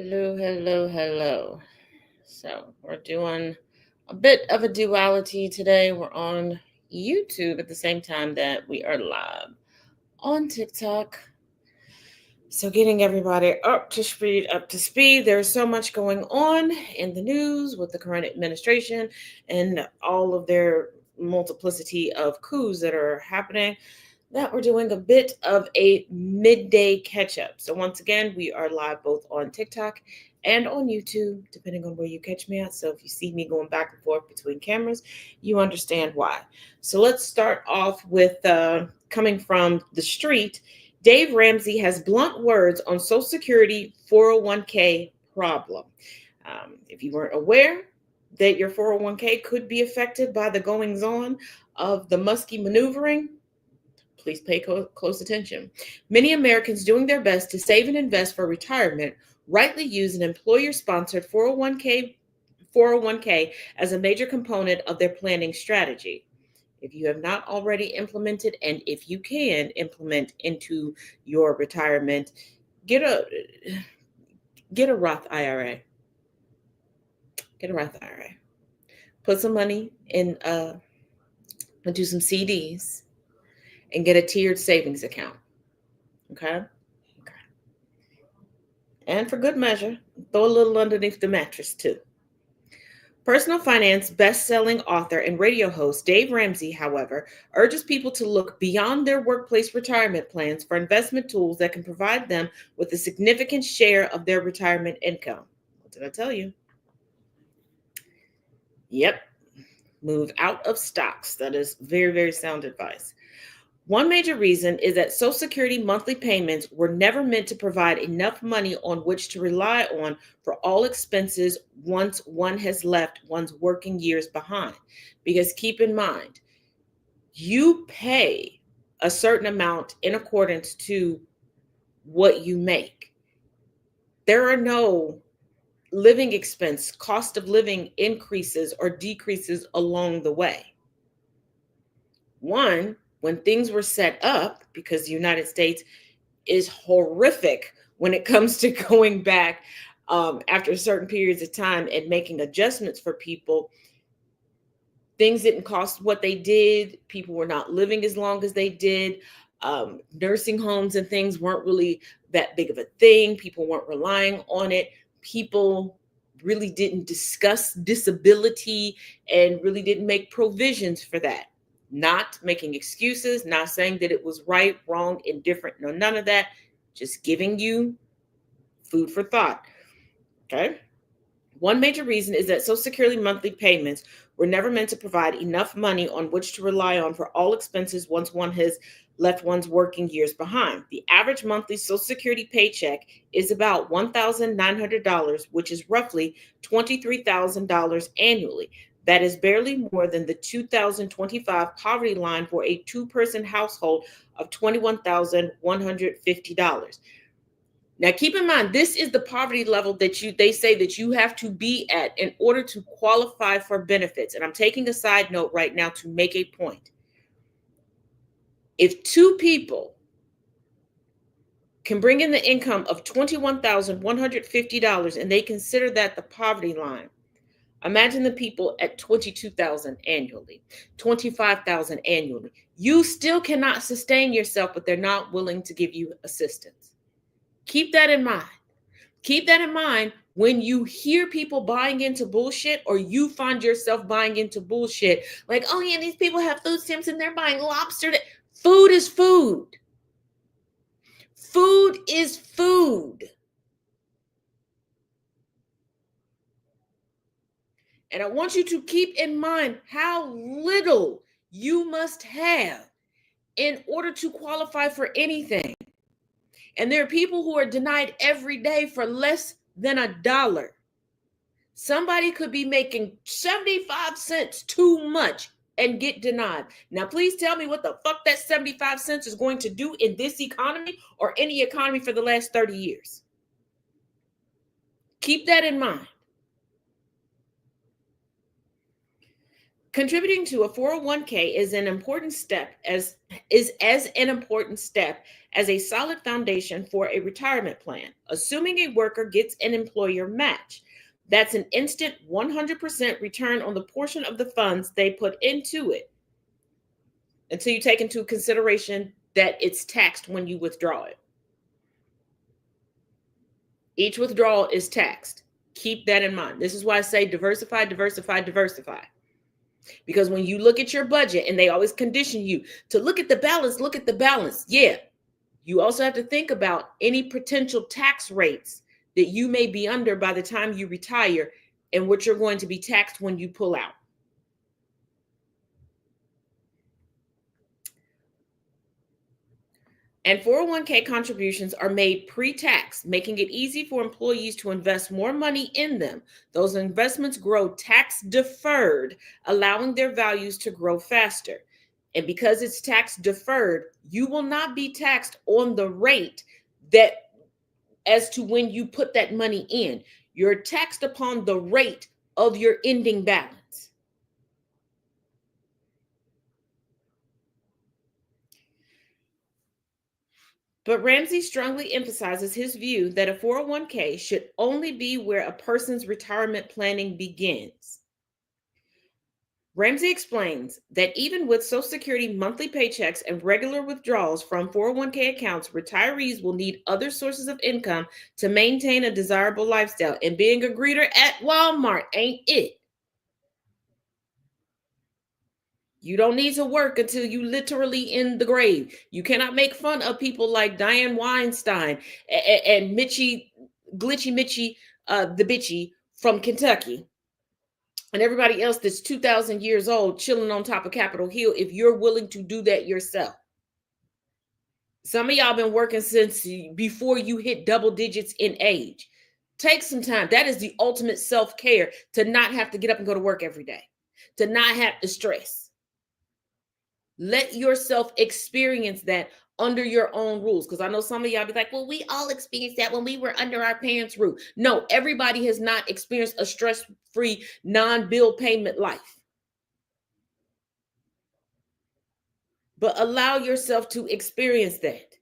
Hello, hello, hello. So, we're doing a bit of a duality today. We're on YouTube at the same time that we are live on TikTok. So, getting everybody up to speed. There's so much going on in the news with the current administration and all of their multiplicity of coups that are happening that we're doing a bit of a midday catch up. So, once again, we are live both on TikTok and on YouTube, depending on where you catch me at. So, if you see me going back and forth between cameras, you understand why. So, let's start off with coming from the street. Dave Ramsey has blunt words on Social Security 401k problem. If you weren't aware that your 401k could be affected by the goings on of the Muskie maneuvering, please pay close attention. Many Americans doing their best to save and invest for retirement rightly use an employer-sponsored 401k as a major component of their planning strategy. If you have not already implemented, and if you can implement into your retirement, get a Roth IRA. Get a Roth IRA. Put some money in into some CDs and get a tiered savings account. Okay? And for good measure, throw a little underneath the mattress too. Personal finance best-selling author and radio host Dave Ramsey, however, urges people to look beyond their workplace retirement plans for investment tools that can provide them with a significant share of their retirement income. What did I tell you? Yep. Move out of stocks. That is very, very sound advice. One major reason is that Social Security monthly payments were never meant to provide enough money on which to rely on for all expenses once one has left one's working years behind. Because keep in mind, you pay a certain amount in accordance to what you make. There are no living expense, cost of living increases or decreases along the way. One, when things were set up, because the United States is horrific when it comes to going back after certain periods of time and making adjustments for people, things didn't cost what they did. People were not living as long as they did. Nursing homes and things weren't really that big of a thing. People weren't relying on it. People really didn't discuss disability and really didn't make provisions for that. Not making excuses, not saying that it was right, wrong, indifferent, no, none of that. Just giving you food for thought. Okay. One major reason is that Social Security monthly payments were never meant to provide enough money on which to rely on for all expenses once one has left one's working years behind. The average monthly Social Security paycheck is about $1,900, which is roughly $23,000 annually. That is barely more than the 2025 poverty line for a two-person household of $21,150. Now, keep in mind, this is the poverty level that they say that you have to be at in order to qualify for benefits. And I'm taking a side note right now to make a point. If two people can bring in the income of $21,150 and they consider that the poverty line, imagine the people at $22,000 annually, $25,000 annually. You still cannot sustain yourself, but they're not willing to give you assistance. Keep that in mind. Keep that in mind when you hear people buying into bullshit, or you find yourself buying into bullshit. Like, oh yeah, these people have food stamps and they're buying lobster. Food is food. Food is food. And I want you to keep in mind how little you must have in order to qualify for anything. And there are people who are denied every day for less than $1. Somebody could be making 75 cents too much and get denied. Now, please tell me what the fuck that 75 cents is going to do in this economy or any economy for the last 30 years. Keep that in mind. Contributing to a 401k is an important step is as an important step as a solid foundation for a retirement plan. Assuming a worker gets an employer match, that's an instant 100% return on the portion of the funds they put into it until you take into consideration that it's taxed when you withdraw it. Each withdrawal is taxed. Keep that in mind. This is why I say diversify, diversify, diversify. Because when you look at your budget, and they always condition you to look at the balance, look at the balance. Yeah. You also have to think about any potential tax rates that you may be under by the time you retire and what you're going to be taxed when you pull out. And 401k contributions are made pre-tax, making it easy for employees to invest more money in them. Those investments grow tax deferred, allowing their values to grow faster. And because it's tax deferred, you will not be taxed on the rate that as to when you put that money in. You're taxed upon the rate of your ending balance. But Ramsey strongly emphasizes his view that a 401k should only be where a person's retirement planning begins. Ramsey explains that even with Social Security monthly paychecks and regular withdrawals from 401k accounts, retirees will need other sources of income to maintain a desirable lifestyle. And being a greeter at Walmart ain't it. You don't need to work until you literally in the grave. You cannot make fun of people like Diane Weinstein and Mitchie, Glitchy Mitchie, the bitchy from Kentucky, and everybody else that's 2,000 years old chilling on top of Capitol Hill if you're willing to do that yourself. Some of y'all been working since before you hit double digits in age. Take some time. That is the ultimate self-care, to not have to get up and go to work every day, to not have to stress. Let yourself experience that under your own rules. Because I know some of y'all be like, well, we all experienced that when we were under our parents' roof. No, everybody has not experienced a stress-free, non-bill payment life. But allow yourself to experience that.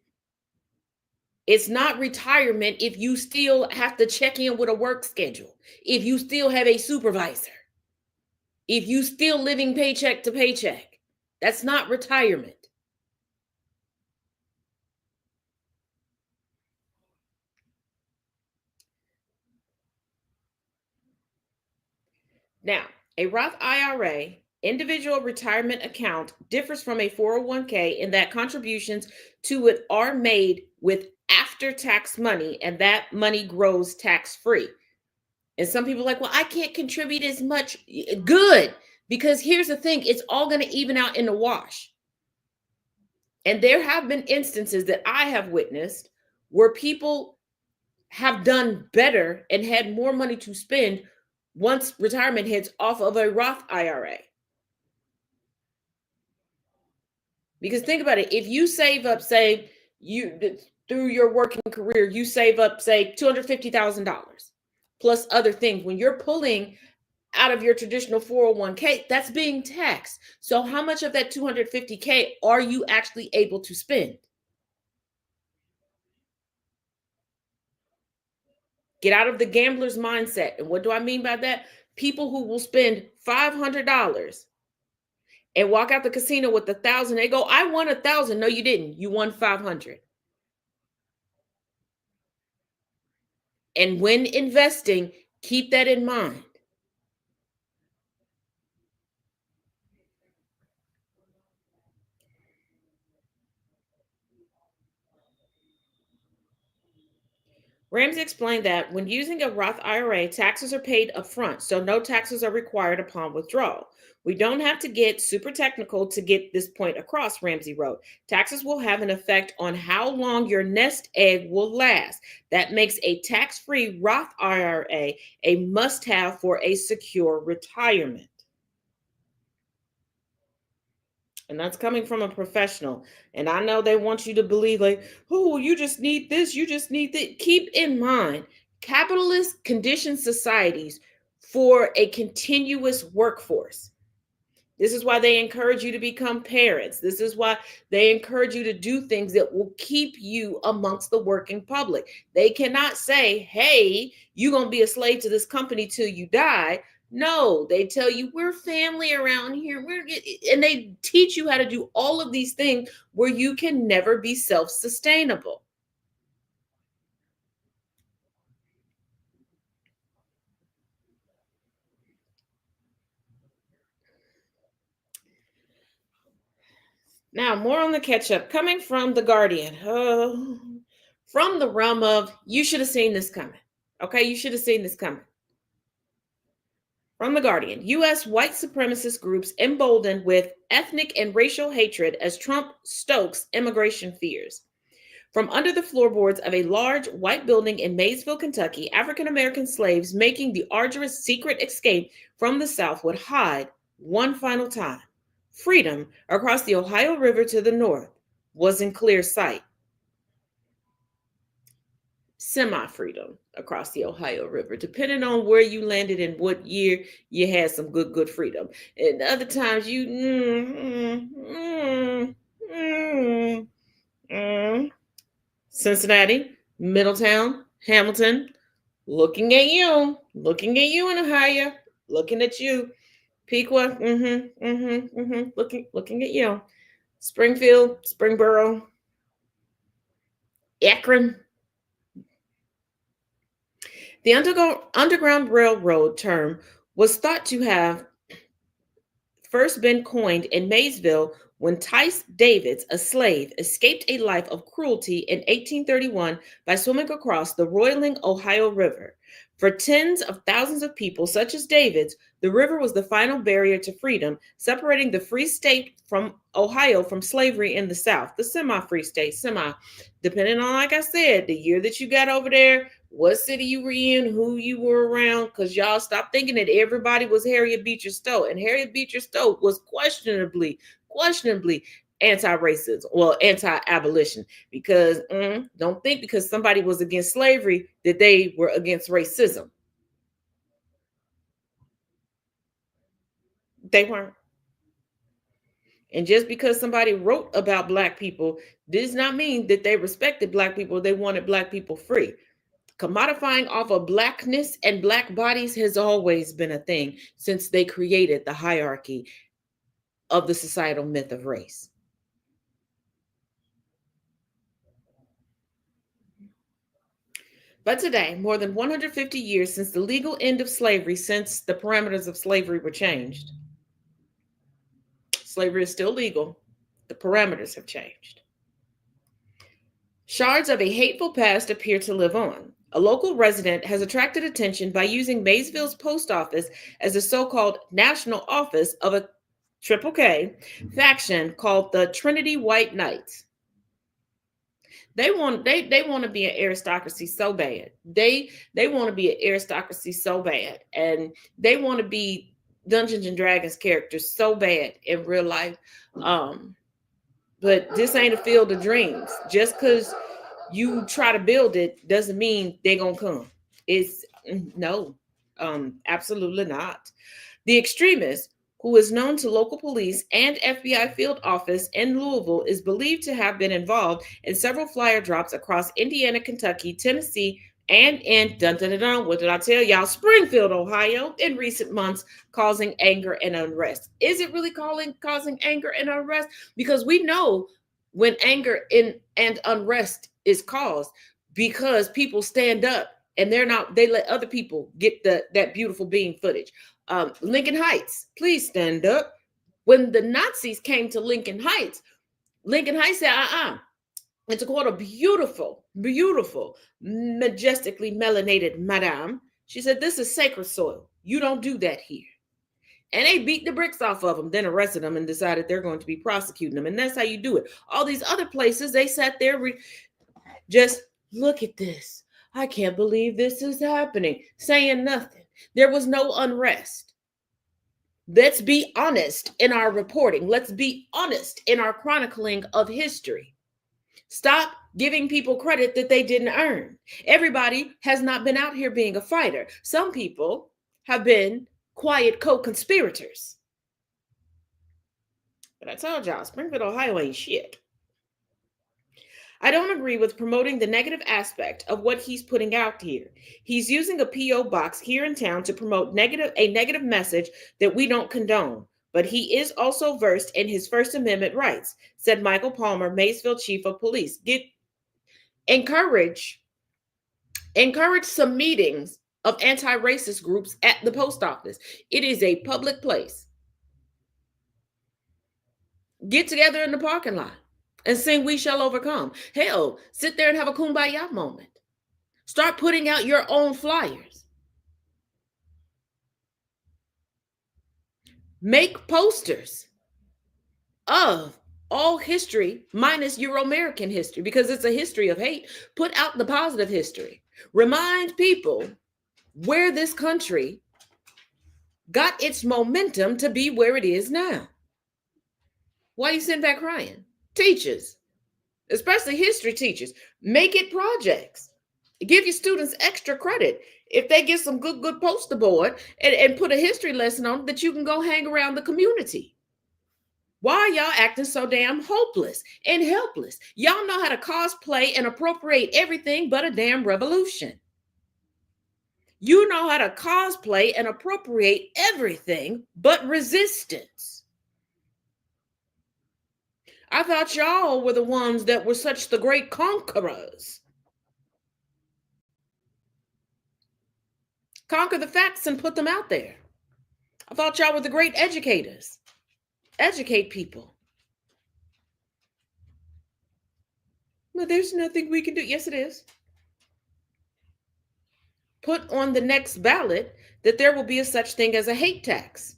It's not retirement if you still have to check in with a work schedule, if you still have a supervisor, if you still living paycheck to paycheck. That's not retirement. Now, a Roth IRA, individual retirement account, differs from a 401k in that contributions to it are made with after-tax money, and that money grows tax-free. And some people are like, well, I can't contribute as much. Good, because here's the thing, it's all going to even out in the wash. And there have been instances that I have witnessed where people have done better and had more money to spend once retirement hits off of a Roth IRA. Because think about it, if you save up, say, you through your working career, you save up, say, $250,000 plus other things. When you're pulling out of your traditional 401k, that's being taxed. So how much of that 250k are you actually able to spend? Get out of the gambler's mindset. And what do I mean by that? People who will spend $500 and walk out the casino with 1,000. They go, I won 1,000. No, you didn't. You won 500. And when investing, keep that in mind. Ramsey explained that when using a Roth IRA, taxes are paid upfront, so no taxes are required upon withdrawal. We don't have to get super technical to get this point across, Ramsey wrote. Taxes will have an effect on how long your nest egg will last. That makes a tax-free Roth IRA a must-have for a secure retirement. And that's coming from a professional. And I know they want you to believe, like, oh, you just need this, you just need that. Keep in mind, capitalist conditioned societies for a continuous workforce. This is why they encourage you to become parents. This is why they encourage you to do things that will keep you amongst the working public. They cannot say, hey, you're going to be a slave to this company till you die. No, they tell you we're family around here. And they teach you how to do all of these things where you can never be self-sustainable. Now, more on the catch up coming from The Guardian. Oh, from the realm of you should have seen this coming. Okay, you should have seen this coming. From The Guardian, U.S. white supremacist groups emboldened with ethnic and racial hatred as Trump stokes immigration fears. From under the floorboards of a large white building in Maysville, Kentucky, African American slaves making the arduous secret escape from the South would hide one final time. Freedom across the Ohio River to the north was in clear sight. Semi-freedom across the Ohio River. Depending on where you landed and what year, you had some good freedom. And other times you Cincinnati, Middletown, Hamilton, looking at you in Ohio, looking at you. Pequa, looking at you. Springfield, Springboro, Akron. The Underground Railroad term was thought to have first been coined in Maysville when Tice Davids, a slave, escaped a life of cruelty in 1831 by swimming across the roiling Ohio River. For tens of thousands of people, such as Davids, the river was the final barrier to freedom, separating the free state from Ohio from slavery in the South. The semi-free state, depending on, like I said, the year that you got over there, what city you were in, who you were around, because y'all stop thinking that everybody was Harriet Beecher Stowe. And Harriet Beecher Stowe was questionably anti-racist, well, anti-abolition, because don't think because somebody was against slavery that they were against racism. They weren't. And just because somebody wrote about Black people does not mean that they respected Black people. They wanted Black people free. Commodifying off of Blackness and Black bodies has always been a thing since they created the hierarchy of the societal myth of race. But today, more than 150 years since the legal end of slavery, since the parameters of slavery were changed, slavery is still legal. The parameters have changed. Shards of a hateful past appear to live on. A local resident has attracted attention by using Maysville's post office as a so-called national office of a Triple K faction called the Trinity White Knights. They want to be an aristocracy so bad. They want to be an aristocracy so bad, and they want to be Dungeons and Dragons characters so bad in real life. But this ain't a field of dreams. Just because you try to build it doesn't mean they're gonna come. It's no, absolutely not. The extremist, who is known to local police and FBI field office in Louisville, is believed to have been involved in several flyer drops across Indiana, Kentucky, Tennessee, and in what did I tell y'all? Springfield, Ohio, in recent months, causing anger and unrest. Is it really causing anger and unrest? Because we know when anger and unrest is caused because people stand up and they let other people get that beautiful beam footage. Lincoln Heights, please stand up. When the Nazis came to Lincoln Heights said, it's called a beautiful, majestically melanated madame. She said, this is sacred soil. You don't do that here. And they beat the bricks off of them, then arrested them and decided they're going to be prosecuting them. And that's how you do it. All these other places, they sat there, just look at this. I can't believe this is happening. Saying nothing. There was no unrest. Let's be honest in our reporting. Let's be honest in our chronicling of history. Stop giving people credit that they didn't earn. Everybody has not been out here being a fighter. Some people have been quiet co-conspirators. But I told y'all, Springfield, Ohio ain't shit. I don't agree with promoting the negative aspect of what he's putting out here. He's using a P.O. box here in town to promote a negative message that we don't condone. But he is also versed in his First Amendment rights, said Michael Palmer, Maysville Chief of Police. Encourage some meetings of anti-racist groups at the post office. It is a public place. Get together in the parking lot and sing "We Shall Overcome." Hell, sit there and have a kumbaya moment. Start putting out your own flyers. Make posters of all history minus Euro-American history, because it's a history of hate. Put out the positive history. Remind people where this country got its momentum to be where it is now. Why are you sitting back crying? Teachers, especially history teachers, make it projects. Give your students extra credit if they get some good poster board and put a history lesson on that you can go hang around the community. Why are y'all acting so damn hopeless and helpless? Y'all know how to cosplay and appropriate everything but a damn revolution. You know how to cosplay and appropriate everything but resistance. I thought y'all were the ones that were such the great conquerors. Conquer the facts and put them out there. I thought y'all were the great educators. Educate people. Well, there's nothing we can do. Yes, it is. Put on the next ballot that there will be a such thing as a hate tax.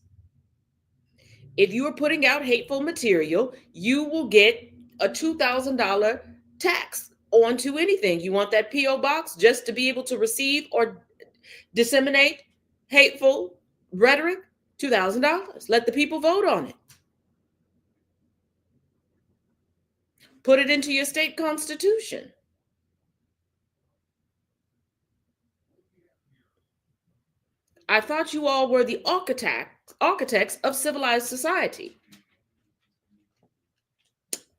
If you are putting out hateful material, you will get a $2,000 tax onto anything. You want that P.O. box just to be able to receive or disseminate hateful rhetoric? $2,000. Let the people vote on it. Put it into your state constitution. I thought you all were the architects of civilized society.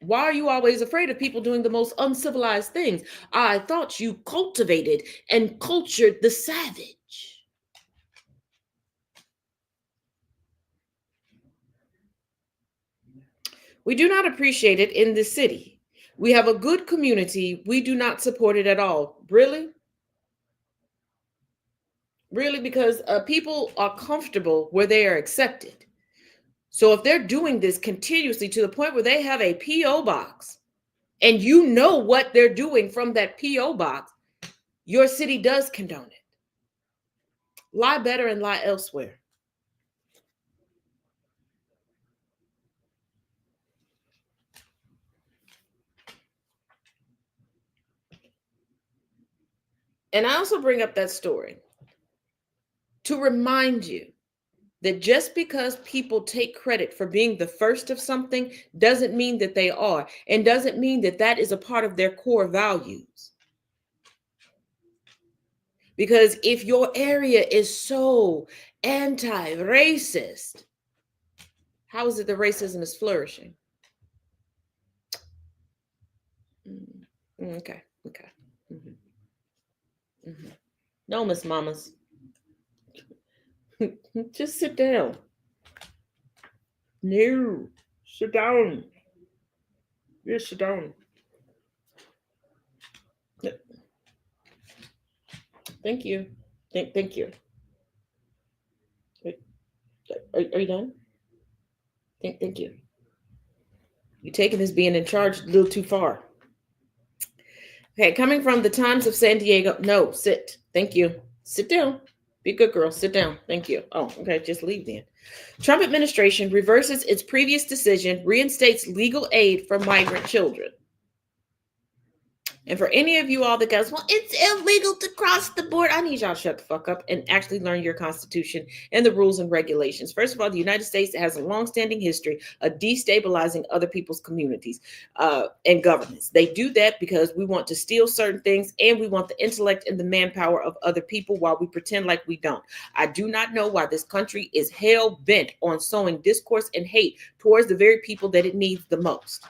Why are you always afraid of people doing the most uncivilized things? I thought you cultivated and cultured the savage. We do not appreciate it in this city. We have a good community. We do not support it at all. Really? Really? Because people are comfortable where they are accepted. So if they're doing this continuously to the point where they have a P.O. box and you know what they're doing from that P.O. box, your city does condone it. Lie better and lie elsewhere. And I also bring up that story to remind you that just because people take credit for being the first of something doesn't mean that they are, and doesn't mean that that is a part of their core values. Because if your area is so anti-racist, how is it that racism is flourishing? Okay. No, Miss Mamas. Just sit down. No, sit down. Yes, sit down. Thank you. Thank you. Are you done? Thank you. You're taking this being in charge a little too far. Okay, coming from the Times of San Diego. No, sit. Thank you. Sit down. Be a good girl. Sit down. Thank you. Oh, okay. Just leave then. Trump administration reverses its previous decision, reinstates legal aid for migrant children. And for any of you all that goes, well, it's illegal to cross the board. I need y'all to shut the fuck up and actually learn your constitution and the rules and regulations. First of all, the United States has a long-standing history of destabilizing other people's communities and governments. They do that because we want to steal certain things and we want the intellect and the manpower of other people while we pretend like we don't. I do not know why this country is hell-bent on sowing discourse and hate towards the very people that it needs the most.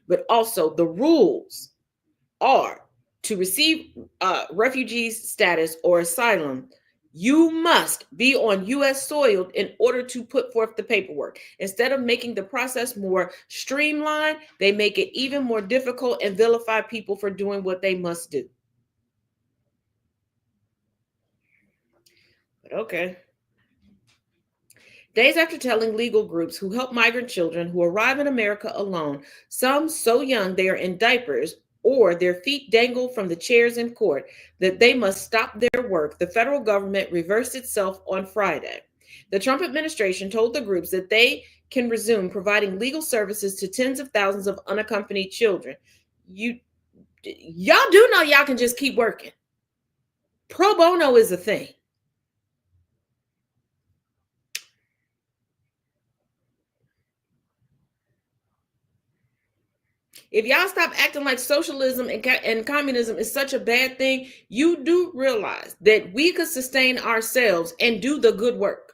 But also the rules are to receive refugees status or asylum, you must be on U.S. soil in order to put forth the paperwork. Instead of making the process more streamlined, they make it even more difficult and vilify people for doing what they must do. But okay. Days after telling legal groups who help migrant children who arrive in America alone, some so young they are in diapers or their feet dangle from the chairs in court, that they must stop their work, the federal government reversed itself on Friday. The Trump administration told the groups that they can resume providing legal services to tens of thousands of unaccompanied children. Y'all do know y'all can just keep working. Pro bono is a thing. If y'all stop acting like socialism and communism is such a bad thing, you do realize that we could sustain ourselves and do the good work.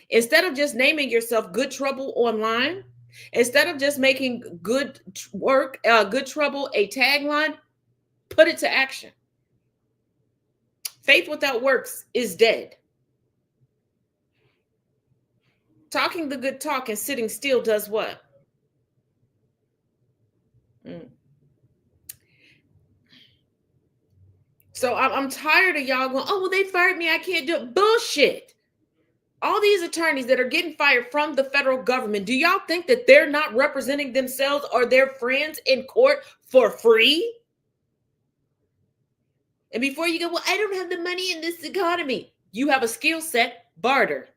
Instead of just naming yourself Good Trouble online, instead of just making good work, Good Trouble a tagline, put it to action. Faith without works is dead. Talking the good talk and sitting still does what? So I'm tired of y'all going, oh, well, they fired me. I can't do it. Bullshit. All these attorneys that are getting fired from the federal government, do y'all think that they're not representing themselves or their friends in court for free? And before you go, well, I don't have the money in this economy. You have a skill set, barter.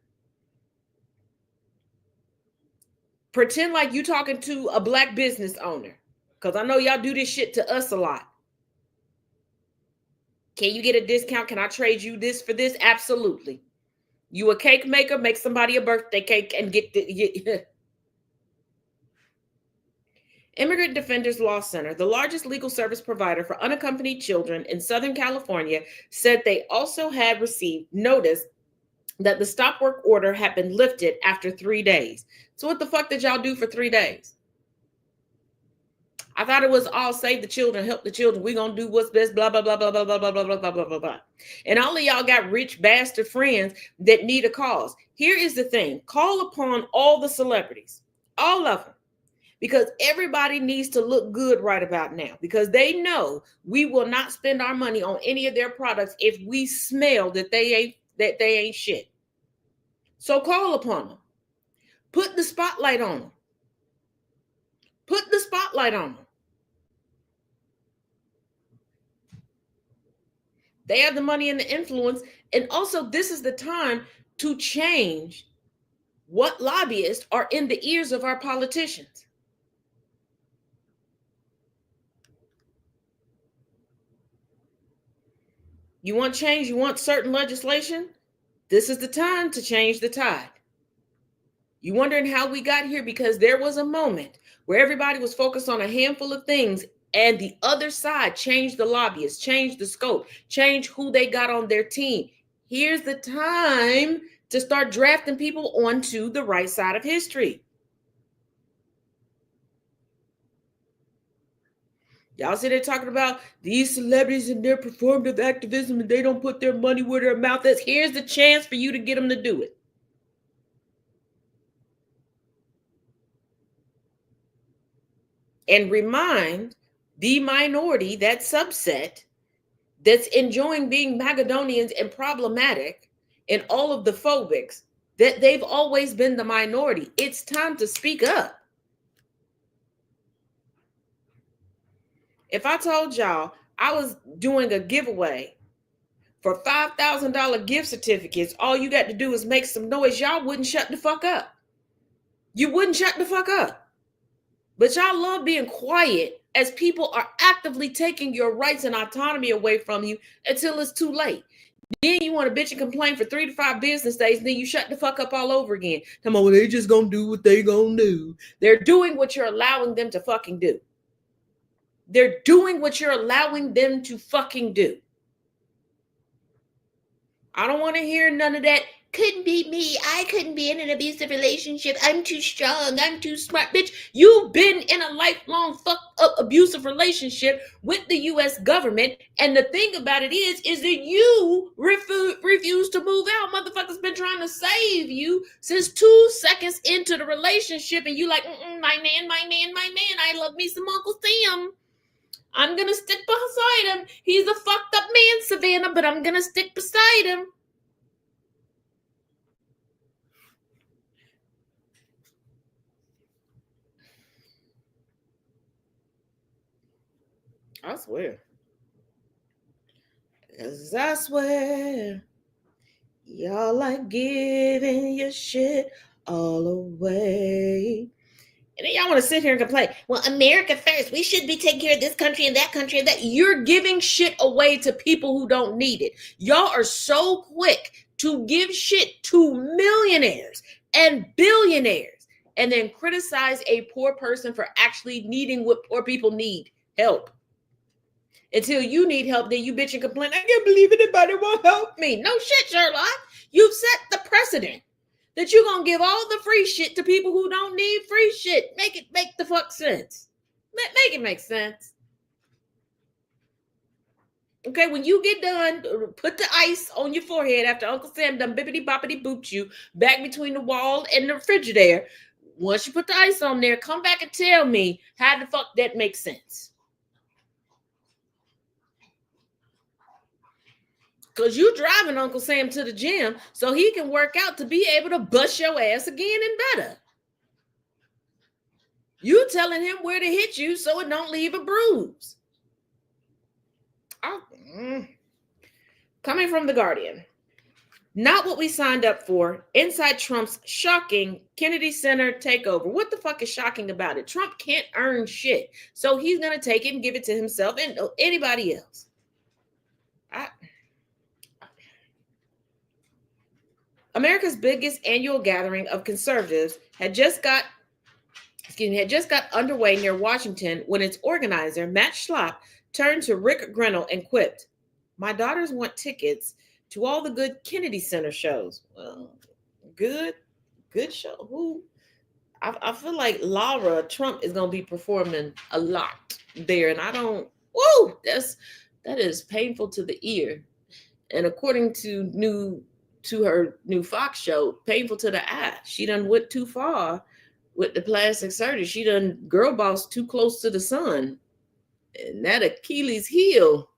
Pretend like you talking to a black business owner. Because I know y'all do this shit to us a lot. Can you get a discount? Can I trade you this for this? Absolutely. You a cake maker, make somebody a birthday cake and get the... Immigrant Defenders Law Center, the largest legal service provider for unaccompanied children in Southern California, said they also had received notice that the stop work order had been lifted after 3 days. So what the fuck did y'all do for 3 days? I thought it was all save the children, help the children. We're going to do what's best, blah, blah, blah, blah, blah, blah, blah, blah, blah, blah, blah, blah, blah. And all of y'all got rich bastard friends that need a cause. Here is the thing. Call upon all the celebrities, all of them, because everybody needs to look good right about now, because they know we will not spend our money on any of their products if we smell that they ain't shit. So call upon them. Put the spotlight on them. Put the spotlight on them. They have the money and the influence. And also, this is the time to change what lobbyists are in the ears of our politicians. You want change? You want certain legislation? This is the time to change the tide. You wondering how we got here? Because there was a moment where everybody was focused on a handful of things, and the other side changed the lobbyists, changed the scope, changed who they got on their team. Here's the time to start drafting people onto the right side of history. Y'all see they're talking about these celebrities and their performative activism, and they don't put their money where their mouth is. Here's the chance for you to get them to do it. And remind the minority, that subset that's enjoying being Magadonians and problematic and all of the phobics, that they've always been the minority. It's time to speak up. If I told y'all I was doing a giveaway for $5,000 gift certificates, all you got to do is make some noise, y'all wouldn't shut the fuck up. You wouldn't shut the fuck up. But y'all love being quiet as people are actively taking your rights and autonomy away from you until it's too late. Then you want to bitch and complain for 3 to 5 business days, and then you shut the fuck up all over again. Come on, well, they just gonna do what they gonna do. They're doing what you're allowing them to fucking do. They're doing what you're allowing them to fucking do. I don't want to hear none of that. Couldn't be me. I couldn't be in an abusive relationship. I'm too strong. I'm too smart. Bitch, you've been in a lifelong fucked up abusive relationship with the U.S. government. And the thing about it is that you refuse to move out. Motherfuckers been trying to save you since 2 seconds into the relationship. And you like, my man. I love me some Uncle Sam. I'm going to stick beside him. He's a fucked up man, Savannah, but I'm going to stick beside him. I swear. 'Cause I swear, y'all like giving your shit all away. And then y'all want to sit here and complain, well, America first. We should be taking care of this country and that country and that. You're giving shit away to people who don't need it. Y'all are so quick to give shit to millionaires and billionaires and then criticize a poor person for actually needing what poor people need, help. Until you need help, then you bitch and complain, I can't believe anybody won't help me. No shit, Sherlock. You've set the precedent that you're going to give all the free shit to people who don't need free shit. Make it make the fuck sense. Make it make sense. Okay, when you get done, put the ice on your forehead after Uncle Sam done bippity boppity booped you back between the wall and the refrigerator. Once you put the ice on there, come back and tell me how the fuck that makes sense. Because you driving Uncle Sam to the gym so he can work out to be able to bust your ass again and better. You telling him where to hit you so it don't leave a bruise. Coming from The Guardian. Not what we signed up for. Inside Trump's shocking Kennedy Center takeover. What the fuck is shocking about it? Trump can't earn shit. So he's going to take it and give it to himself and anybody else. America's biggest annual gathering of conservatives had just got underway near Washington when its organizer, Matt Schlapp, turned to Rick Grinnell and quipped, my daughters want tickets to all the good Kennedy Center shows. Well, good show. Who? I feel like Laura Trump is going to be performing a lot there. And that is painful to the ear. And according to her new Fox show, painful to the eye. She done went too far with the plastic surgery. She done girl boss too close to the sun. And that Achilles heel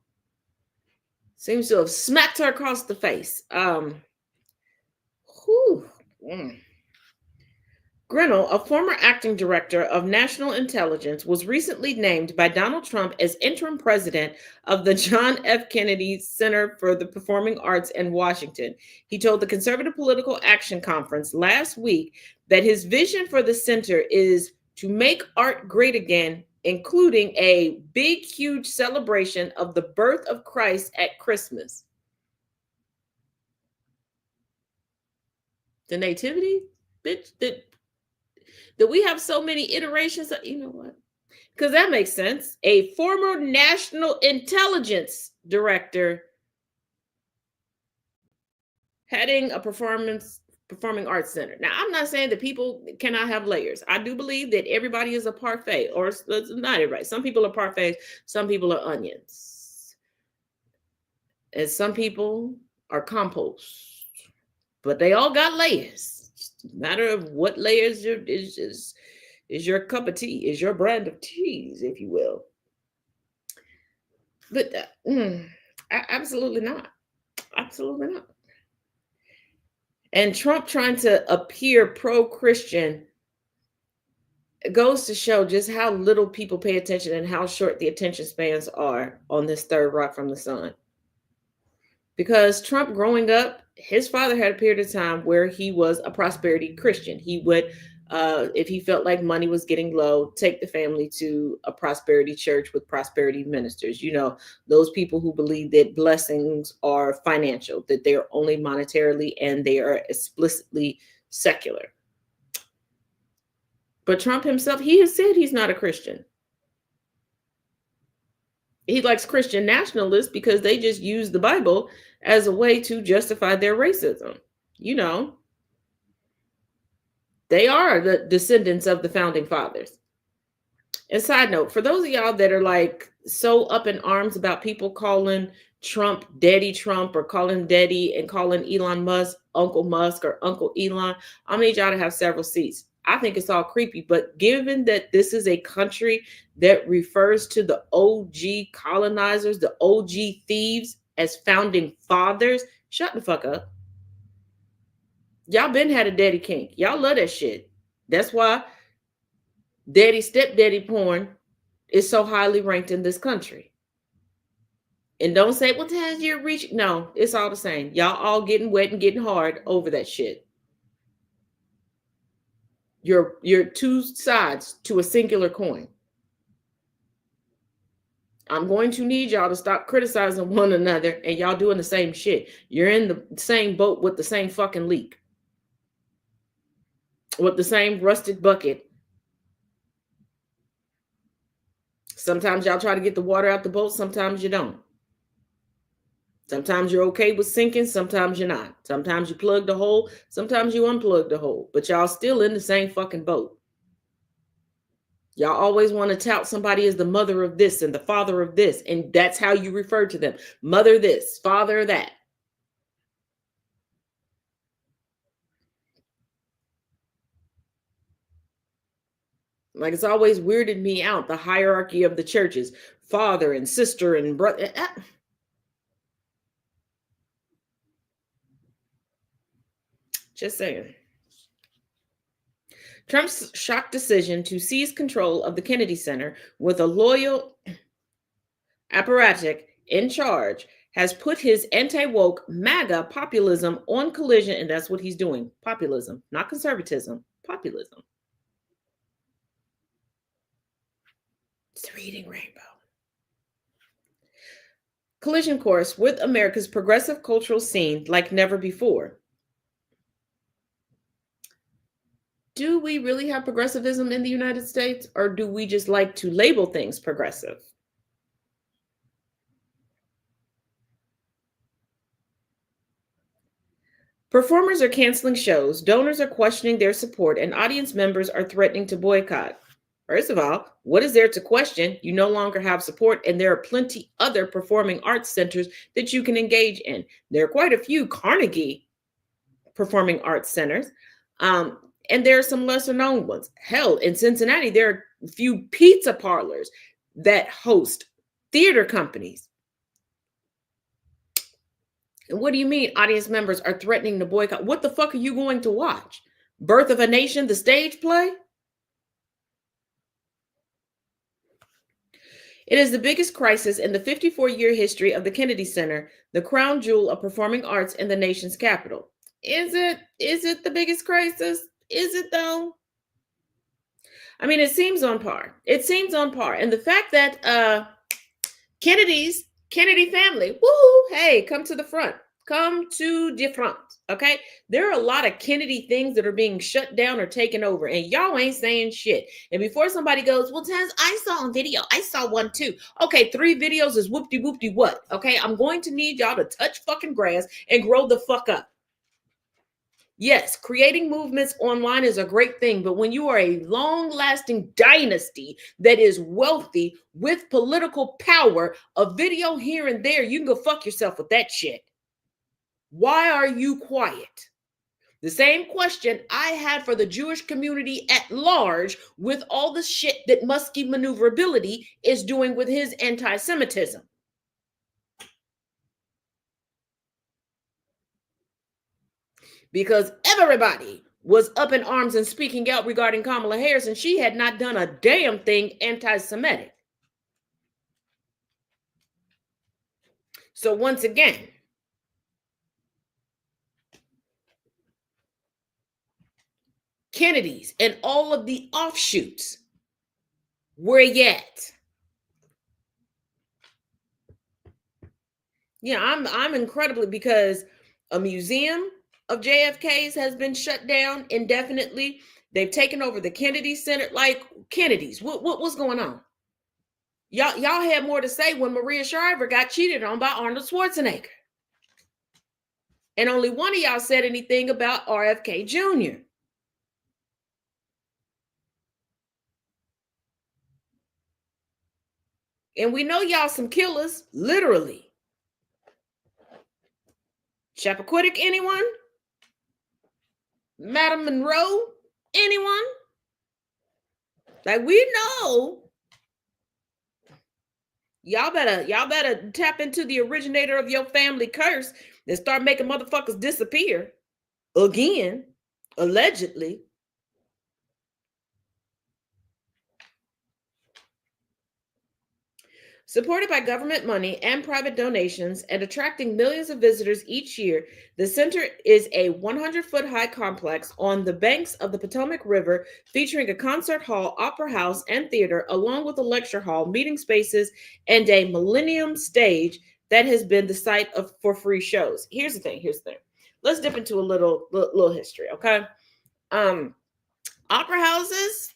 seems to have smacked her across the face. Grinnell, a former acting director of national intelligence, was recently named by Donald Trump as interim president of the John F. Kennedy Center for the Performing Arts in Washington. He told the Conservative Political Action Conference last week that his vision for the center is to make art great again, including a big, huge celebration of the birth of Christ at Christmas. The nativity? Bitch, that we have so many iterations of, you know what? Because that makes sense. A former national intelligence director heading a performing arts center. Now, I'm not saying that people cannot have layers. I do believe that everybody is a parfait, or not everybody. Some people are parfaits, some people are onions. And some people are compost. But they all got layers. It's a matter of what layers is your cup of tea, is your brand of cheese, if you will. But absolutely not. Absolutely not. And Trump trying to appear pro-Christian goes to show just how little people pay attention and how short the attention spans are on this third rock from the sun. Because Trump growing up, his father had a period of time where he was a prosperity Christian. He would If he felt like money was getting low, take the family to a prosperity church with prosperity ministers. Those people who believe that blessings are financial, that they are only monetarily, and they are explicitly secular. But Trump himself, he has said he's not a Christian. He likes Christian nationalists because they just use the Bible as a way to justify their racism. You know, they are the descendants of the founding fathers. And side note, for those of y'all that are like so up in arms about people calling Trump Daddy Trump, or calling Daddy and calling Elon Musk or Uncle Elon, I need y'all to have several seats. I think it's all creepy, but given that this is a country that refers to the OG colonizers, the OG thieves as founding fathers, shut the fuck up. Y'all been had a daddy kink. Y'all love that shit. That's why daddy stepdaddy porn is so highly ranked in this country. And don't say, well, Taz, you're reaching. No, it's all the same. Y'all all getting wet and getting hard over that shit. You're two sides to a singular coin. I'm going to need y'all to stop criticizing one another and y'all doing the same shit. You're in the same boat with the same fucking leak, with the same rusted bucket. Sometimes y'all try to get the water out the boat, sometimes you don't. Sometimes you're okay with sinking, sometimes you're not. Sometimes you plug the hole, sometimes you unplug the hole, but y'all still in the same fucking boat. Y'all always want to tout somebody as the mother of this and the father of this, and that's how you refer to them. Mother this, father that. Like, it's always weirded me out, the hierarchy of the churches, father and sister and brother. Just saying. Trump's shock decision to seize control of the Kennedy Center with a loyal apparatchik in charge has put his anti-woke MAGA populism on collision, and that's what he's doing. Populism, not conservatism, populism. It's reading rainbow. Collision course with America's progressive cultural scene like never before. Do we really have progressivism in the United States, or do we just like to label things progressive? Performers are canceling shows, donors are questioning their support, and audience members are threatening to boycott. First of all, what is there to question? You no longer have support, and there are plenty other performing arts centers that you can engage in. There are quite a few Carnegie performing arts centers, and there are some lesser known ones. Hell, in Cincinnati, there are a few pizza parlors that host theater companies. And what do you mean audience members are threatening to boycott? What the fuck are you going to watch? Birth of a Nation, the stage play? It is the biggest crisis in the 54-year history of the Kennedy Center, the crown jewel of performing arts in the nation's capital. Is it? Is it the biggest crisis? Is it though? I mean, it seems on par. It seems on par. And the fact that Kennedy family, woo, hey, come to the front. Come to the front. Okay. There are a lot of Kennedy things that are being shut down or taken over, and y'all ain't saying shit. And before somebody goes, well, Taz, I saw a video. I saw one too. Okay, 3 videos is whoopty whoopty what? Okay, I'm going to need y'all to touch fucking grass and grow the fuck up. Yes, creating movements online is a great thing, but when you are a long-lasting dynasty that is wealthy with political power, a video here and there, you can go fuck yourself with that shit. Why are you quiet? The same question I had for the Jewish community at large with all the shit that Muskie Maneuverability is doing with his anti-Semitism. Because everybody was up in arms and speaking out regarding Kamala Harris, and she had not done a damn thing anti-Semitic. So once again, Kennedys and all of the offshoots. Where you at? Yeah, I'm incredibly, because a museum of JFK's has been shut down indefinitely. They've taken over the Kennedy Center. Like, Kennedys, what's going on? Y'all had more to say when Maria Shriver got cheated on by Arnold Schwarzenegger. And only one of y'all said anything about RFK Jr. And we know y'all some killers, literally. Chappaquiddick, anyone? Madam Monroe, anyone? Like, we know. Y'all better tap into the originator of your family curse and start making motherfuckers disappear again, allegedly. Supported by government money and private donations and attracting millions of visitors each year, the center is a 100-foot high complex on the banks of the Potomac River, featuring a concert hall, opera house, and theater, along with a lecture hall, meeting spaces, and a Millennium stage that has been the site for free shows. Here's the thing. Let's dip into a little history, okay? Opera houses,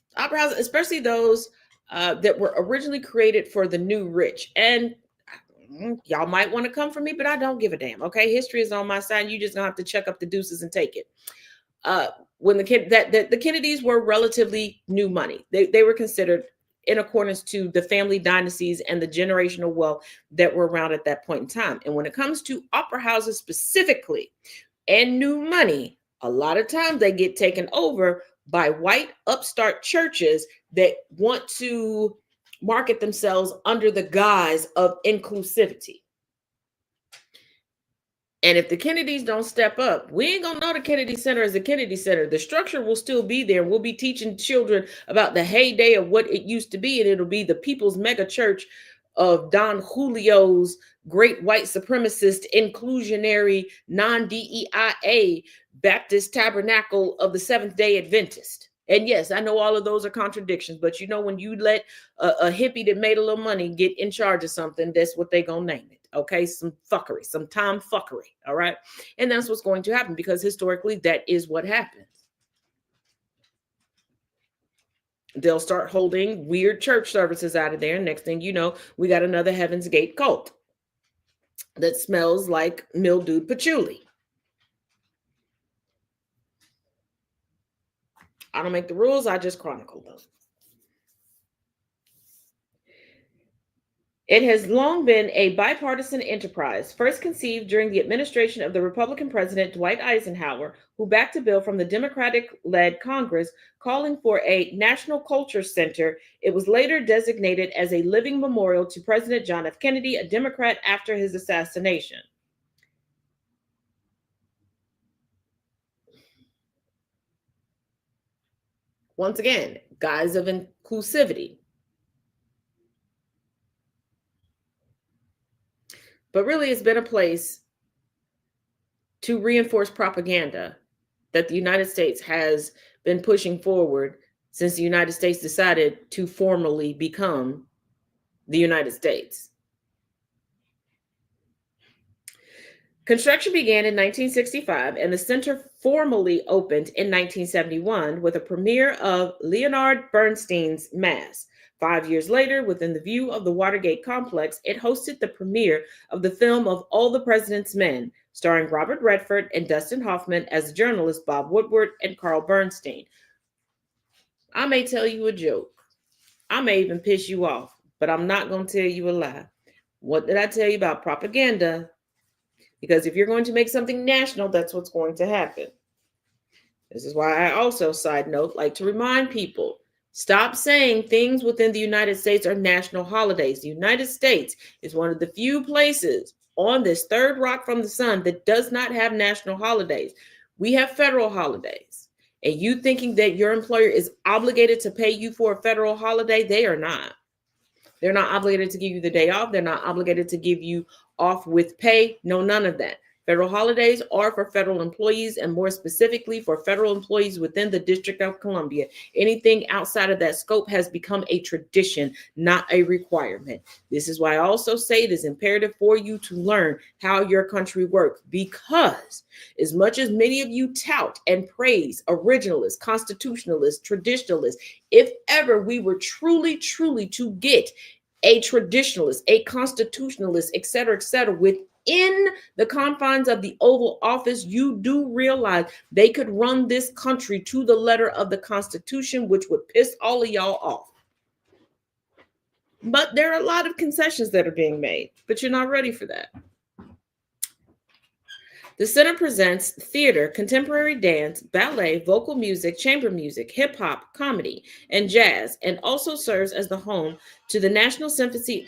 especially those that were originally created for the new rich. And y'all might want to come for me, but I don't give a damn. Okay, history is on my side. You just gonna have to check up the deuces and take it. When the Kennedys were relatively new money, they were considered in accordance to the family dynasties and the generational wealth that were around at that point in time. And when it comes to opera houses specifically and new money, a lot of times they get taken over by white upstart churches that want to market themselves under the guise of inclusivity. And if the Kennedys don't step up, we ain't gonna know the Kennedy Center is a Kennedy Center. The structure will still be there. We'll be teaching children about the heyday of what it used to be, and it'll be the People's Mega Church of Don Julio's great white supremacist, inclusionary, non-DEIA Baptist Tabernacle of the Seventh-day Adventist. And yes, I know all of those are contradictions, but you know, when you let a hippie that made a little money get in charge of something, that's what they gonna name it. Okay, some fuckery, some time fuckery. All right, and that's what's going to happen, because historically that is what happens. They'll start holding weird church services out of there. Next thing you know, we got another Heaven's Gate cult that smells like mildewed patchouli. I don't make the rules, I just chronicle them. It has long been a bipartisan enterprise, first conceived during the administration of the Republican President Dwight Eisenhower, who backed a bill from the Democratic-led Congress calling for a National Culture Center. It was later designated as a living memorial to President John F. Kennedy, a Democrat, after his assassination. Once again, guise of inclusivity. But really, it's been a place to reinforce propaganda that the United States has been pushing forward since the United States decided to formally become the United States. Construction began in 1965, and the center formally opened in 1971 with a premiere of Leonard Bernstein's Mass. 5 years later, within the view of the Watergate complex, it hosted the premiere of the film of All the President's Men, starring Robert Redford and Dustin Hoffman as journalist Bob Woodward and Carl Bernstein. I may tell you a joke. I may even piss you off, but I'm not going to tell you a lie. What did I tell you about propaganda? Because if you're going to make something national, that's what's going to happen. This is why I also, side note, like to remind people, stop saying things within the United States are national holidays. The United States is one of the few places on this third rock from the sun that does not have national holidays. We have federal holidays. And you thinking that your employer is obligated to pay you for a federal holiday, they are not. They're not obligated to give you the day off. They're not obligated to give you off with pay. No, none of that. Federal holidays are for federal employees and more specifically for federal employees within the District of Columbia. Anything outside of that scope has become a tradition, not a requirement. This is why I also say it is imperative for you to learn how your country works, because as much as many of you tout and praise originalists, constitutionalists, traditionalists, if ever we were truly, truly to get a traditionalist, a constitutionalist, et cetera, within the confines of the Oval Office, you do realize they could run this country to the letter of the Constitution, which would piss all of y'all off. But there are a lot of concessions that are being made, but you're not ready for that. The center presents theater, contemporary dance, ballet, vocal music, chamber music, hip hop, comedy, and jazz, and also serves as the home to the National Symphony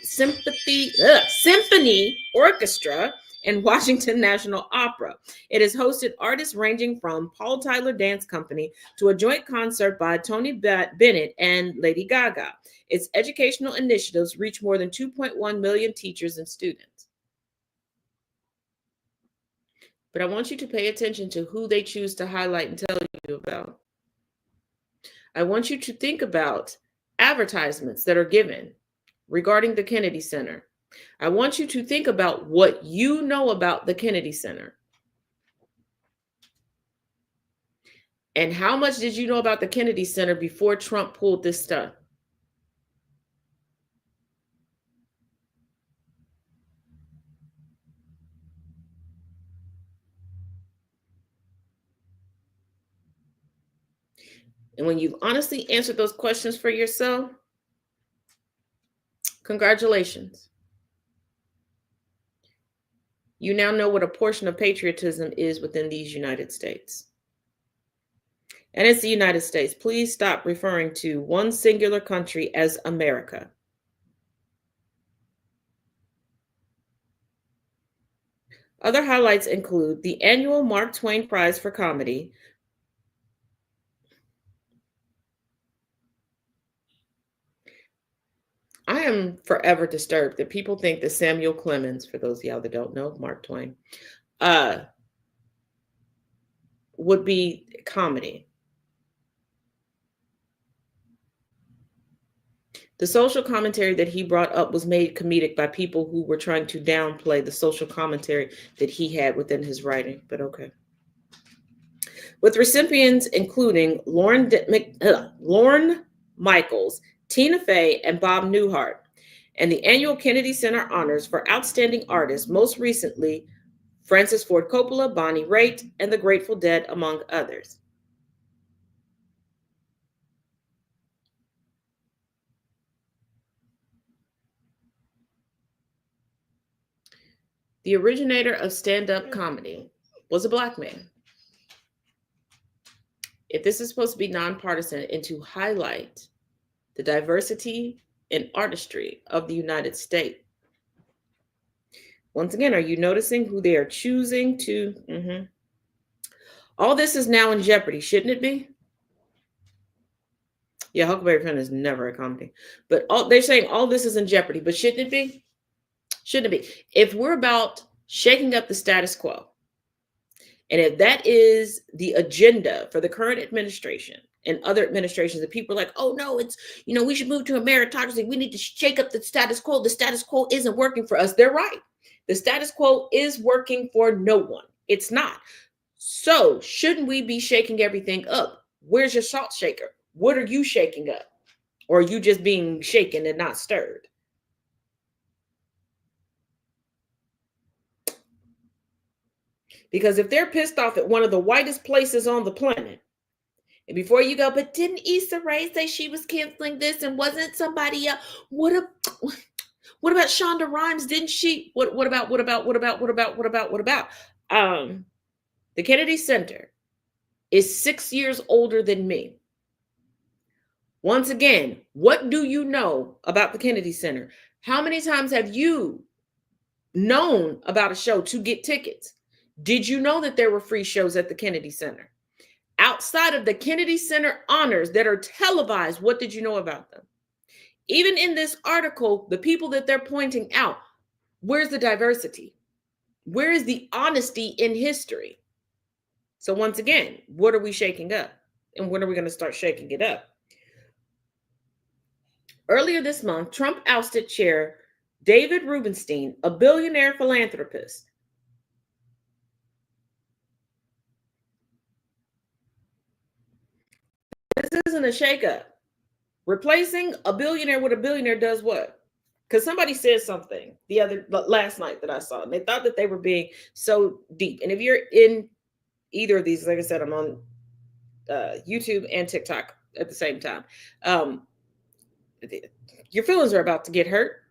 Orchestra and Washington National Opera. It has hosted artists ranging from Paul Tyler Dance Company to a joint concert by Tony Bennett and Lady Gaga. Its educational initiatives reach more than 2.1 million teachers and students. But I want you to pay attention to who they choose to highlight and tell you about. I want you to think about advertisements that are given regarding the Kennedy Center. I want you to think about what you know about the Kennedy Center. And how much did you know about the Kennedy Center before Trump pulled this stuff? And when you've honestly answered those questions for yourself, congratulations. You now know what a portion of patriotism is within these United States. And it's the United States. Please stop referring to one singular country as America. Other highlights include the annual Mark Twain Prize for Comedy. I am forever disturbed that people think that Samuel Clemens, for those of y'all that don't know, Mark Twain, would be comedy. The social commentary that he brought up was made comedic by people who were trying to downplay the social commentary that he had within his writing, but okay. With recipients including Lauren Michaels, Tina Fey, and Bob Newhart, and the annual Kennedy Center honors for outstanding artists, most recently Francis Ford Coppola, Bonnie Raitt, and the Grateful Dead, among others. The originator of stand-up comedy was a Black man. If this is supposed to be nonpartisan and to highlight the diversity and artistry of the United States, once again, are you noticing who they are choosing to? All this is now in jeopardy, shouldn't it be? Yeah, Huckleberry Finn is never a comedy. But they're saying all this is in jeopardy, but shouldn't it be? Shouldn't it be? If we're about shaking up the status quo, and if that is the agenda for the current administration and other administrations, that people are like, oh no, it's, we should move to a meritocracy. We need to shake up the status quo. The status quo isn't working for us. They're right. The status quo is working for no one. It's not. So shouldn't we be shaking everything up? Where's your salt shaker? What are you shaking up? Or are you just being shaken and not stirred? Because if they're pissed off at one of the whitest places on the planet, and before you go, but didn't Issa Rae say she was canceling this and wasn't somebody else? What about Shonda Rhimes? Didn't she? What about? The Kennedy Center is 6 years older than me. Once again, what do you know about the Kennedy Center? How many times have you known about a show to get tickets? Did you know that there were free shows at the Kennedy Center? Outside of the Kennedy Center honors that are televised, what did you know about them? Even in this article, the people that they're pointing out, where's the diversity? Where is the honesty in history? So once again, what are we shaking up? And when are we going to start shaking it up? Earlier this month, Trump ousted chair David Rubenstein, a billionaire philanthropist. This isn't a shakeup. Replacing a billionaire with a billionaire does what? Because somebody said something last night that I saw, and they thought that they were being so deep. And if you're in either of these, like I said, I'm on YouTube and TikTok at the same time. Your feelings are about to get hurt,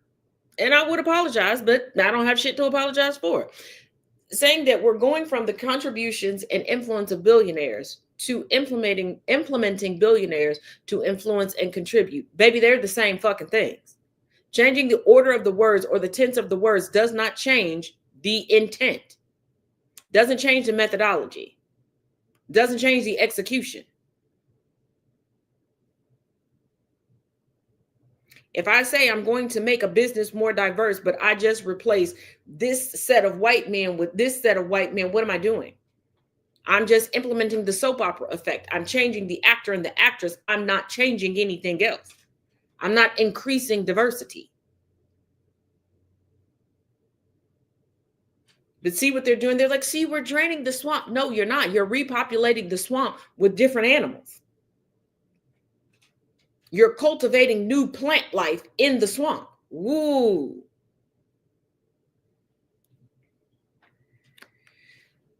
and I would apologize, but I don't have shit to apologize for. Saying that we're going from the contributions and influence of billionaires to implementing billionaires to influence and contribute. Baby, they're the same fucking things. Changing the order of the words or the tense of the words does not change the intent, doesn't change the methodology, doesn't change the execution. If I say I'm going to make a business more diverse, but I just replace this set of white men with this set of white men, what am I doing? I'm just implementing the soap opera effect. I'm changing the actor and the actress. I'm not changing anything else. I'm not increasing diversity. But see what they're doing? They're like, see, we're draining the swamp. No, you're not. You're repopulating the swamp with different animals. You're cultivating new plant life in the swamp. Woo.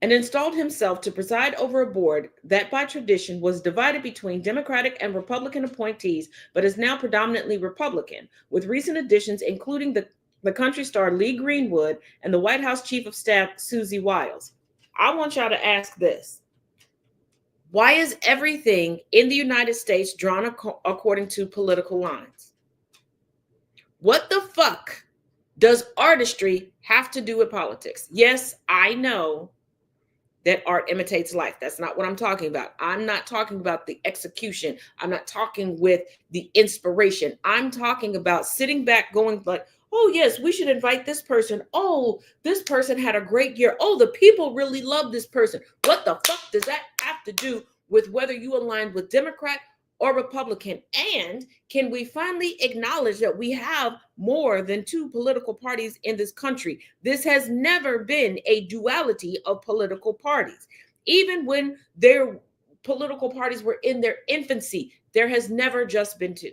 And installed himself to preside over a board that by tradition was divided between Democratic and Republican appointees, but is now predominantly Republican, with recent additions including the country star Lee Greenwood and the White House Chief of Staff Susie Wiles. I want y'all to ask this. Why is everything in the United States drawn according to political lines? What the fuck does artistry have to do with politics? Yes, I know that art imitates life. That's not what I'm talking about. I'm not talking about the execution. I'm not talking with the inspiration. I'm talking about sitting back going like, oh yes, we should invite this person. Oh, this person had a great year. Oh, the people really love this person. What the fuck does that have to do with whether you align with Democrat or Republican? And can we finally acknowledge that we have more than two political parties in this country? This has never been a duality of political parties. Even when their political parties were in their infancy, there has never just been two.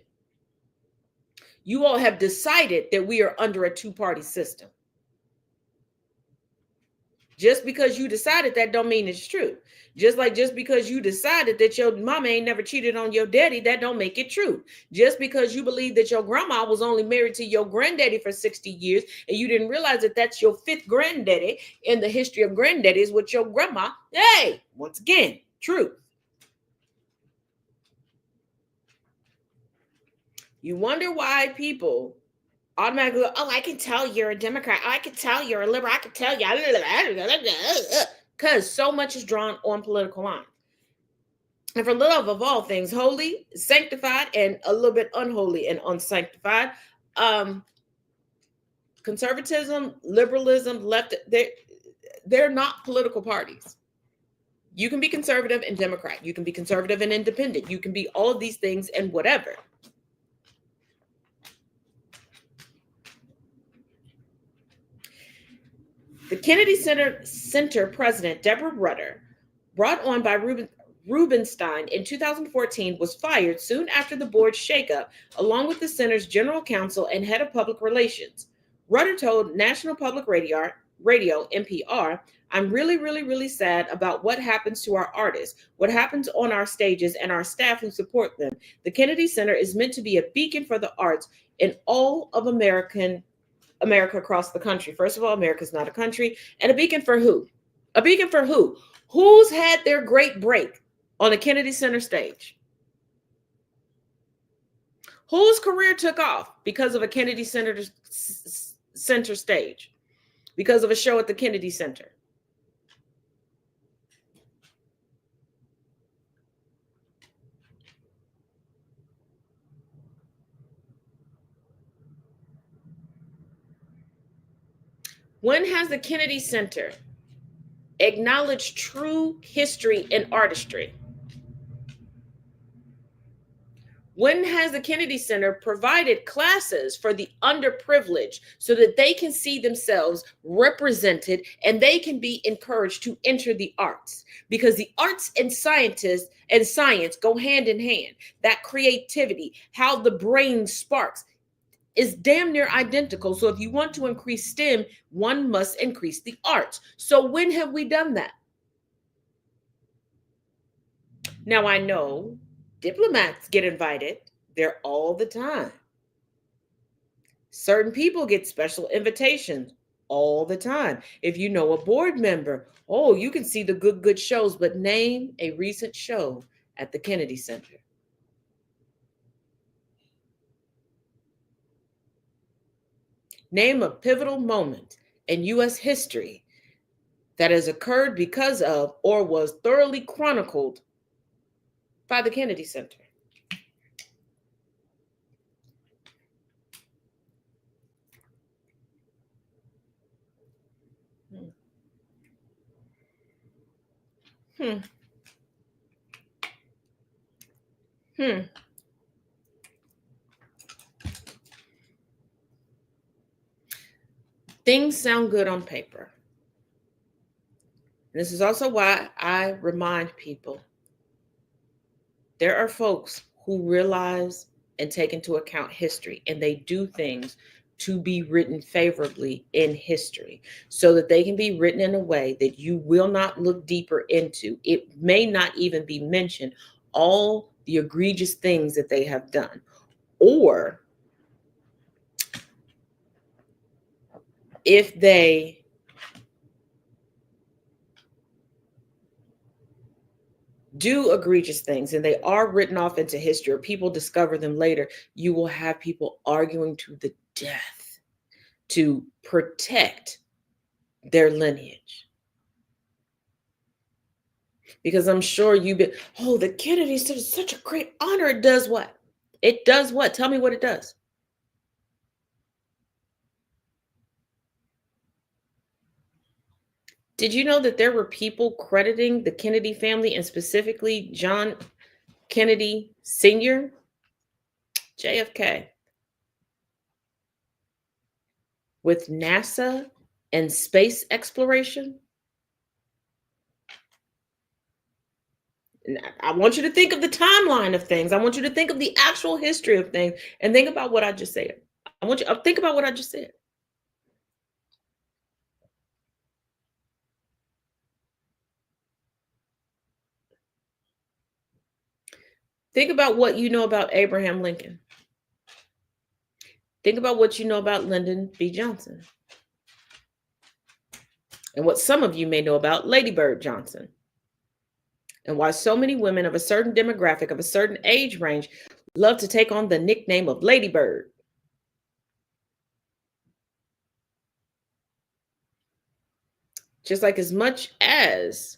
You all have decided that we are under a two-party system. Just because you decided that don't mean it's true. Just because you decided that your mama ain't never cheated on your daddy, that don't make it true. Just because you believe that your grandma was only married to your granddaddy for 60 years and you didn't realize that that's your fifth granddaddy in the history of granddaddies with your grandma, hey, once again, truth. You wonder why people automatically go, oh, I can tell you're a Democrat. Oh, I can tell you're a liberal. I can tell you. Because so much is drawn on political lines. And for love of all things holy, sanctified, and a little bit unholy and unsanctified, conservatism, liberalism, left, they're not political parties. You can be conservative and Democrat. You can be conservative and independent. You can be all of these things and whatever. The Kennedy Center president, Deborah Rutter, brought on by Rubenstein in 2014, was fired soon after the board's shakeup, along with the center's general counsel and head of public relations. Rutter told National Public Radio, NPR, I'm really, really, really sad about what happens to our artists, what happens on our stages, and our staff who support them. The Kennedy Center is meant to be a beacon for the arts in all of America across the country. First of all, America's not a country. And a beacon for who? A beacon for who? Who's had their great break on the Kennedy Center stage? Whose career took off because of a Kennedy Center stage? Because of a show at the Kennedy Center? When has the Kennedy Center acknowledged true history and artistry? When has the Kennedy Center provided classes for the underprivileged so that they can see themselves represented and they can be encouraged to enter the arts? Because the arts and science go hand in hand. That creativity, how the brain sparks, is damn near identical. So if you want to increase STEM, one must increase the arts. So when have we done that? Now I know diplomats get invited there all the time. Certain people get special invitations all the time. If you know a board member, oh, you can see the good shows, but name a recent show at the Kennedy Center. Name a pivotal moment in U.S. history that has occurred because of or was thoroughly chronicled by the Kennedy Center. Hmm. Hmm. Things sound good on paper. And this is also why I remind people there are folks who realize and take into account history, and they do things to be written favorably in history so that they can be written in a way that you will not look deeper into. It may not even be mentioned all the egregious things that they have done. Or if they do egregious things and they are written off into history or people discover them later, you will have people arguing to the death to protect their lineage. Because I'm sure you've been, oh, the Kennedys, it's such a great honor. It does what? It does what? Tell me what it does. Did you know that there were people crediting the Kennedy family and specifically John Kennedy Sr., JFK, with NASA and space exploration? I want you to think of the timeline of things. I want you to think of the actual history of things and think about what I just said. I want you to think about what I just said. Think about what you know about Abraham Lincoln. Think about what you know about Lyndon B. Johnson and what some of you may know about Lady Bird Johnson and why so many women of a certain demographic, of a certain age range, love to take on the nickname of Lady Bird. Just like as much as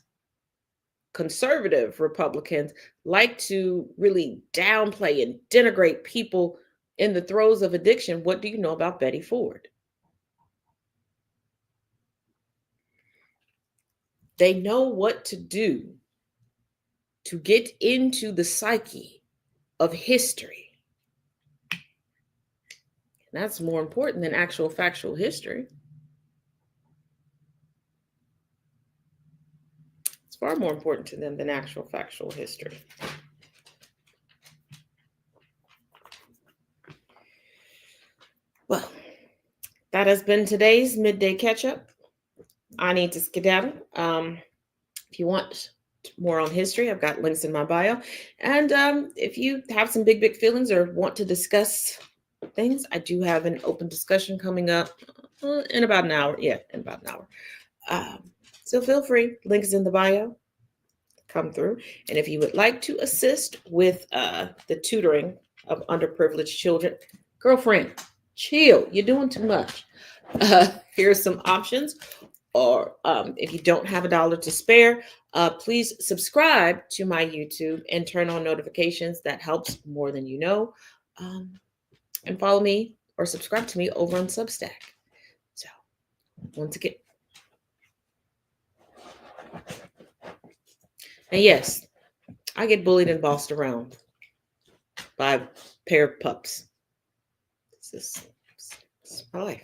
conservative Republicans like to really downplay and denigrate people in the throes of addiction, what do you know about Betty Ford? They know what to do to get into the psyche of history. And that's more important than actual factual history. It's far more important to them than actual factual history. Well, that has been today's midday catch up. I need to skedaddle. If you want more on history, I've got links in my bio. And if you have some big feelings or want to discuss things, I do have an open discussion coming up in about an hour. Yeah, in about an hour. So feel free. Link is in the bio. Come through. And if you would like to assist with the tutoring of underprivileged children, girlfriend, chill. You're doing too much. Here's some options. Or if you don't have $1 to spare, please subscribe to my YouTube and turn on notifications. That helps more than you know. And follow me or subscribe to me over on Substack. So Once again, and yes, I get bullied and bossed around by a pair of pups. This is my life.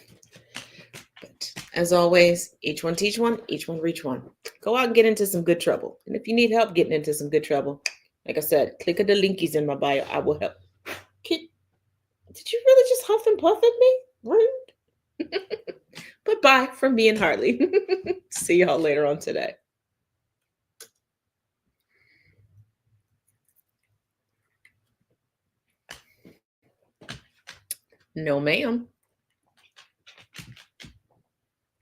But as always, each one teach one, each one reach one. Go out and get into some good trouble. And if you need help getting into some good trouble, like I said, click on the linkies in my bio. I will help. Kid, did you really just huff and puff at me? Rude. But bye from me and Harley. See y'all later on today. No, ma'am.